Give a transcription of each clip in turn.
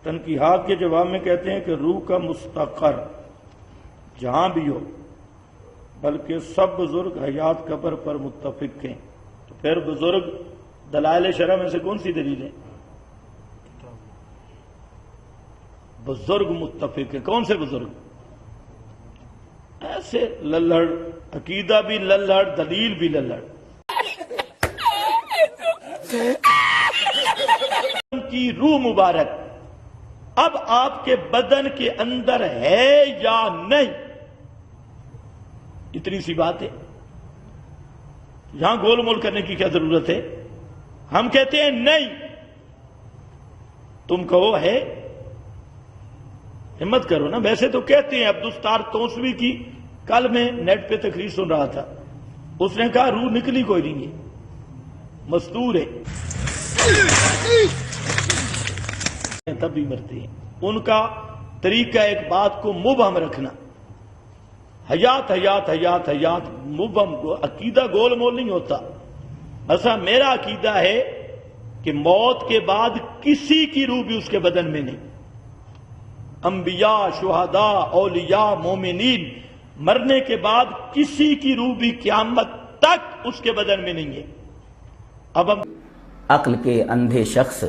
تنقیحات کے جواب میں کہتے ہیں کہ روح کا مستقر جہاں بھی ہو، بلکہ سب بزرگ حیات قبر پر متفق ہیں۔ تو پھر بزرگ دلائل شرع میں سے کون سی دلیل ہے؟ بزرگ متفق ہیں۔ کون سے بزرگ؟ ایسے للڑ، عقیدہ بھی للڑ، دلیل بھی للڑ۔ کی روح مبارک اب آپ کے بدن کے اندر ہے یا نہیں، اتنی سی بات ہے۔ یہاں گول مول کرنے کی کیا ضرورت ہے؟ ہم کہتے ہیں نہیں، تم کہو ہے، ہمت کرو نا۔ ویسے تو کہتے ہیں عبدالستار توسوی کی، کل میں نیٹ پہ تقریر سن رہا تھا، اس نے کہا روح نکلی کوئی نہیں ہے، مستور ہے، تب بھی مرتے ہیں۔ ان کا طریقہ ایک بات کو مبہم رکھنا، حیات حیات حیات حیات، مبہم کو عقیدہ گول مول نہیں ہوتا۔ ایسا میرا عقیدہ ہے کہ موت کے بعد کسی کی روح بھی اس کے بدن میں نہیں، انبیاء، شہداء، اولیاء، مومنین، مرنے کے بعد کسی کی روح بھی قیامت تک اس کے بدن میں نہیں ہے۔ اب ہم عقل کے اندھے شخص،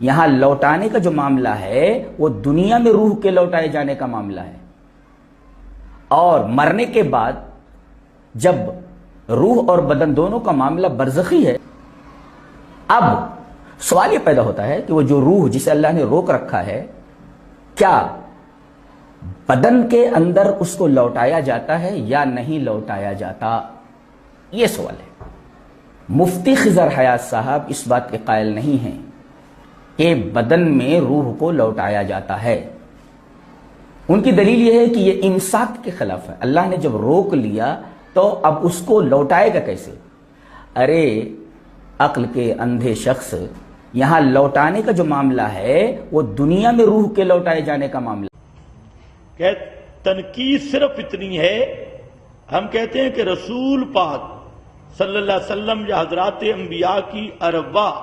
یہاں لوٹانے کا جو معاملہ ہے وہ دنیا میں روح کے لوٹائے جانے کا معاملہ ہے، اور مرنے کے بعد جب روح اور بدن دونوں کا معاملہ برزخی ہے، اب سوال یہ پیدا ہوتا ہے کہ وہ جو روح جسے اللہ نے روک رکھا ہے، کیا بدن کے اندر اس کو لوٹایا جاتا ہے یا نہیں لوٹایا جاتا؟ یہ سوال ہے۔ مفتی خضر حیات صاحب اس بات کے قائل نہیں ہیں کہ بدن میں روح کو لوٹایا جاتا ہے۔ ان کی دلیل یہ ہے کہ یہ انصاف کے خلاف ہے۔ اللہ نے جب روک لیا تو اب اس کو لوٹائے گا کیسے؟ ارے عقل کے اندھے شخص، یہاں لوٹانے کا جو معاملہ ہے وہ دنیا میں روح کے لوٹائے جانے کا معاملہ کہ تنقید صرف اتنی ہے، ہم کہتے ہیں کہ رسول پاک صلی اللہ علیہ وسلم یا حضرات انبیاء کی ارواح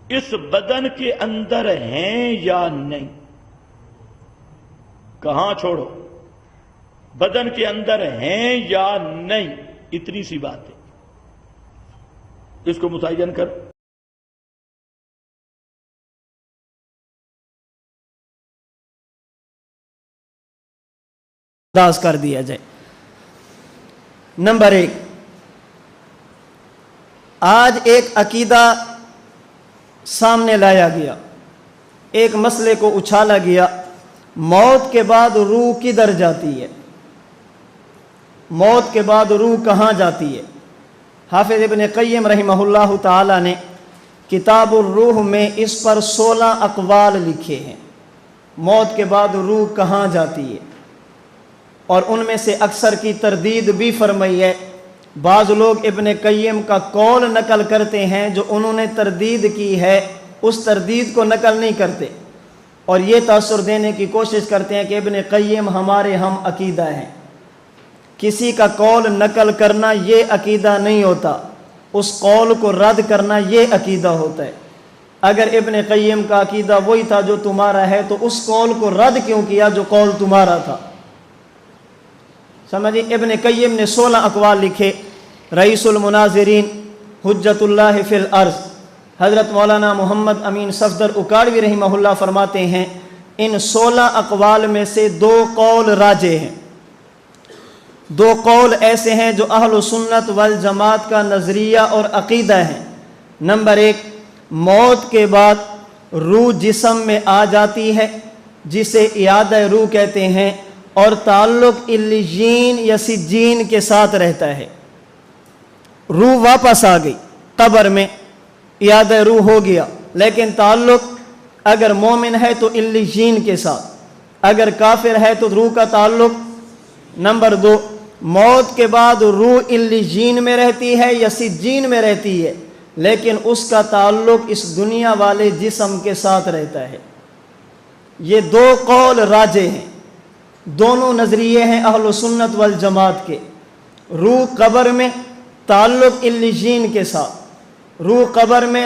اس بدن کے اندر ہیں یا نہیں۔ کہاں چھوڑو، بدن کے اندر ہیں یا نہیں، اتنی سی بات ہے، اس کو متعین کرو۔ انداز کر دیا جائے۔ نمبر 1، آج ایک عقیدہ سامنے لایا گیا، ایک مسئلے کو اچھالا گیا، موت کے بعد روح کدھر جاتی ہے، موت کے بعد روح کہاں جاتی ہے؟ حافظ ابن قیم رحمہ اللہ تعالی نے کتاب الروح میں اس پر 16 اقوال لکھے ہیں، موت کے بعد روح کہاں جاتی ہے، اور ان میں سے اکثر کی تردید بھی فرمائی ہے۔ بعض لوگ ابن قیم کا قول نقل کرتے ہیں، جو انہوں نے تردید کی ہے اس تردید کو نقل نہیں کرتے، اور یہ تاثر دینے کی کوشش کرتے ہیں کہ ابن قیم ہمارے ہم عقیدہ ہیں۔ کسی کا قول نقل کرنا یہ عقیدہ نہیں ہوتا، اس قول کو رد کرنا یہ عقیدہ ہوتا ہے۔ اگر ابن قیم کا عقیدہ وہی تھا جو تمہارا ہے تو اس قول کو رد کیوں کیا جو قول تمہارا تھا؟ سمجھیں، ابن قیم نے 16 اقوال لکھے۔ رئیس المناظرین، حجت اللہ فی الارض، حضرت مولانا محمد امین صفدر اکاڑوی رحمہ اللہ فرماتے ہیں ان 16 اقوال میں سے 2 قول راجح ہیں، 2 قول ایسے ہیں جو اہل سنت والجماعت کا نظریہ اور عقیدہ ہیں۔ نمبر 1، موت کے بعد روح جسم میں آ جاتی ہے، جسے اعادہ روح کہتے ہیں، اور تعلق علیین یا سجین کے ساتھ رہتا ہے۔ روح واپس آ گئی قبر میں، اعادہ روح ہو گیا، لیکن تعلق اگر مومن ہے تو علیین کے ساتھ، اگر کافر ہے تو روح کا تعلق۔ نمبر 2، موت کے بعد روح علیین میں رہتی ہے یا سجین میں رہتی ہے، لیکن اس کا تعلق اس دنیا والے جسم کے ساتھ رہتا ہے۔ یہ 2 قول راجح ہیں، دونوں نظریے ہیں اہل سنت والجماعت کے۔ روح قبر میں تعلق علیین کے ساتھ، روح قبر میں